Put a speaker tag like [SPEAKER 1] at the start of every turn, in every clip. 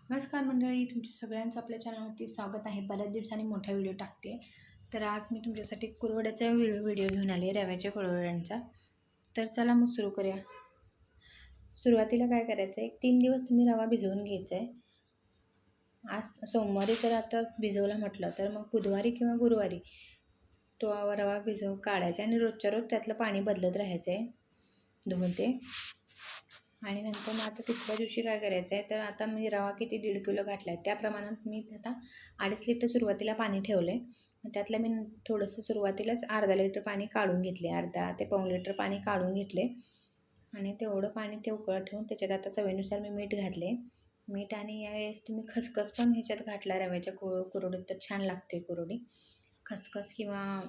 [SPEAKER 1] नमस्कार मंडळी, तुमच्या सगळ्यांचं आपल्या चॅनलवरती स्वागत आहे. बऱ्याच दिवसांनी मोठा व्हिडिओ टाकते. तर आज मी तुमच्यासाठी कुरवड्याचा व्हिडिओ घेऊन आले, रव्याच्या कुरवड्यांचा. तर चला मग सुरू करूया. सुरुवातीला काय करायचं आहे, 3 दिवस तुम्ही रवा भिजवून घ्यायचा आहे. आज सोमवारी जर आता भिजवला म्हटलं तर मग बुधवारी किंवा गुरुवारी तो रवा काढायचा आणि रोजच्या रोज त्यातलं पाणी बदलत राहायचं आहे, धुवून ते. आणि नंतर मग आता तिसऱ्या दिवशी काय करायचं आहे, तर आता मी रवा किती 1.5 किलो घातला आहे त्या प्रमाणात मी आता 2.5 लिटर सुरुवातीला पाणी ठेवलं आहे. त्यातलं मी थोडंसं सुरुवातीलाच अर्धा लिटर पाणी काढून घेतले, अर्धा ते पाऊण लिटर पाणी काढून घेतले. आणि तेवढं पाणी ते उकळत ठेवून त्याच्यात आता चवीनुसार मी मीठ घातले. मीठ आणि यावेळेस तुम्ही खसखस पण ह्याच्यात घातला रव्याच्या कुरवडीत तर छान लागते कुरवडी. खसखस किंवा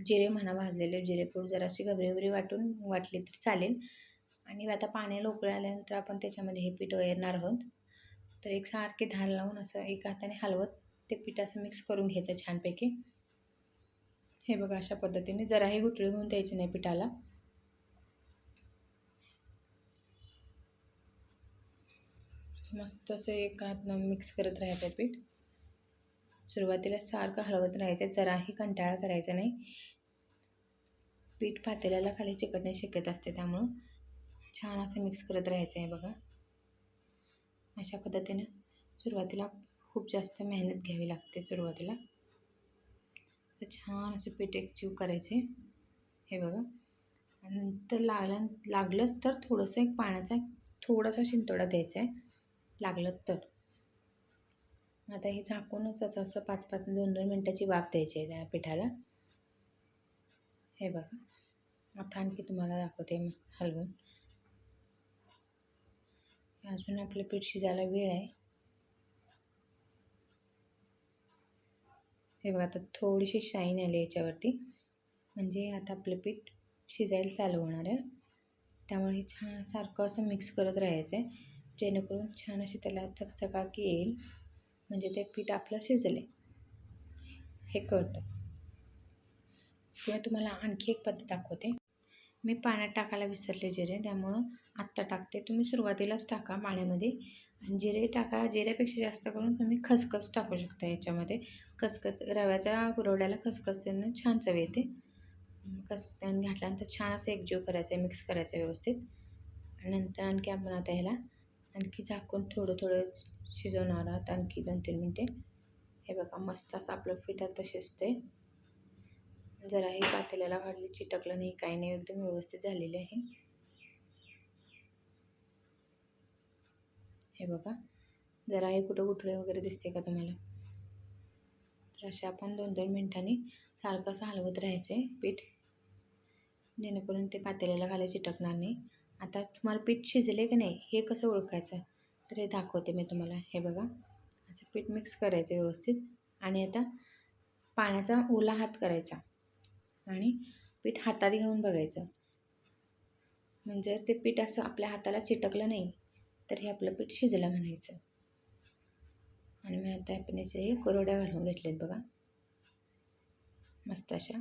[SPEAKER 1] जिरे म्हणा, भाजलेले जिरेपूड जराशी गबरी वाटली तर चालेल. आणि आता पाण्याला उकळी आल्यानंतर आपण त्याच्यामध्ये हे पीठ वैरणार आहोत. तर एक सारखे धार लावून असं एका हाताने हलवत ते पीठ असं मिक्स करून घ्यायचं छानपैकी. हे बघा, अशा पद्धतीने जराही गुठळी होऊन द्यायची नाही पिठाला. मस्त असं एका हातानं मिक्स करत राहायचं पीठ. सुरुवातीला सारखं हलवत राहायचं, जराही कंटाळा करायचा नाही. पीठ पातेल्याला खाली चिकटण्याची शक्यता असते, त्यामुळं छान असं मिक्स करत राहायचं आहे. बघा, अशा पद्धतीने सुरुवातीला खूप जास्त मेहनत घ्यावी लागते सुरुवातीला. तर छान असं पीठ एकजीव करायचे. हे बघा, आणि नंतर लागलंच तर थोडंसं एक पाण्याचा थोडासा शिंतोडा द्यायचा आहे, लागलं तर. आता हे झाकूनच असं 5-5 2-2 मिनटाची वाफ द्यायची आहे त्या पिठाला. हे बघा, आता आणखी तुम्हाला दाखवते हलवून. अजून आपलं पीठ शिजायला वेळ आहे. हे बघा, आता थोडीशी शाईन आली याच्यावरती, म्हणजे आता आपलं पीठ शिजायला चालू होणार आहे. त्यामुळे हे छान सारखं असं मिक्स करत राहायचं आहे, जेणेकरून छान अशी त्याला चकचकाकी येईल, म्हणजे ते पीठ आपलं शिजले हे कळतं. किंवा तुम्हाला आणखी एक पद्धत दाखवते. मी पाण्यात टाकायला विसरले जिरे, त्यामुळं आत्ता टाकते. तुम्ही सुरुवातीलाच टाका पाण्यामध्ये. आणि जिरे टाका, जिऱ्यापेक्षा जास्त करून तुम्ही खसखस टाकू शकता याच्यामध्ये. खसखस रव्याच्या कुरवड्याला खसखस त्यांना छान चव येते. खसखस घातल्यानंतर छान असं एकजीव करायचं आहे, मिक्स करायचं आहे व्यवस्थित. आणि नंतर आणखी आपण आता ह्याला आणखी झाकून थोडं शिजवणार आहोत, आणखी 2-3 मिनटे. हे बघा, मस्त असं आपलं पीठ आता शिजते. जराही पातेल्याला वाढली चिटकलं नाही, काही नाही, एकदम व्यवस्थित झालेले आहे. हे बघा, जराही कुठं गुठळे वगैरे दिसते का तुम्हाला? तर अशा आपण 2-2 मिनटांनी सारखं असं हलवत राहायचं आहे पीठ, जेणेकरून ते पातेल्याला खाली चिटकणार नाही. आता तुम्हाला पीठ शिजले की नाही हे कसं ओळखायचं, तर हे दाखवते मी तुम्हाला. हे बघा, असं पीठ मिक्स करायचं व्यवस्थित. आणि आता पाण्याचा ओला हात करायचा आणि पीठ हातात घेऊन बघायचं. म्हणजे जर ते पीठ असं आपल्या हाताला चिटकलं नाही तर हे आपलं पीठ शिजलं म्हणायचं. आणि मी आता आपण याचे कुरवड्या घालून घेतलेत बघा, मस्त अशा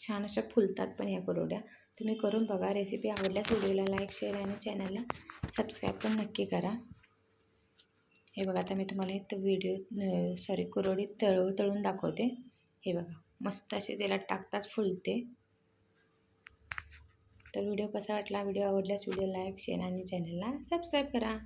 [SPEAKER 1] छान अशा फुलतात पण या कुरवड्या. तुम्ही करून बघा. रेसिपी आवडल्यास व्हिडिओला लाईक, शेअर आणि चॅनलला सबस्क्राईब पण नक्की करा. हे बघा, आता मी तुम्हाला एक कुरवडी तळून दाखवते. हे बघा, मस्त असे तेलात टाकताच फुलते. तर व्हिडिओ कसा वाटला? व्हिडिओ आवडल्यास व्हिडिओ लाईक, शेअर आणि चॅनलला सबस्क्राईब करा.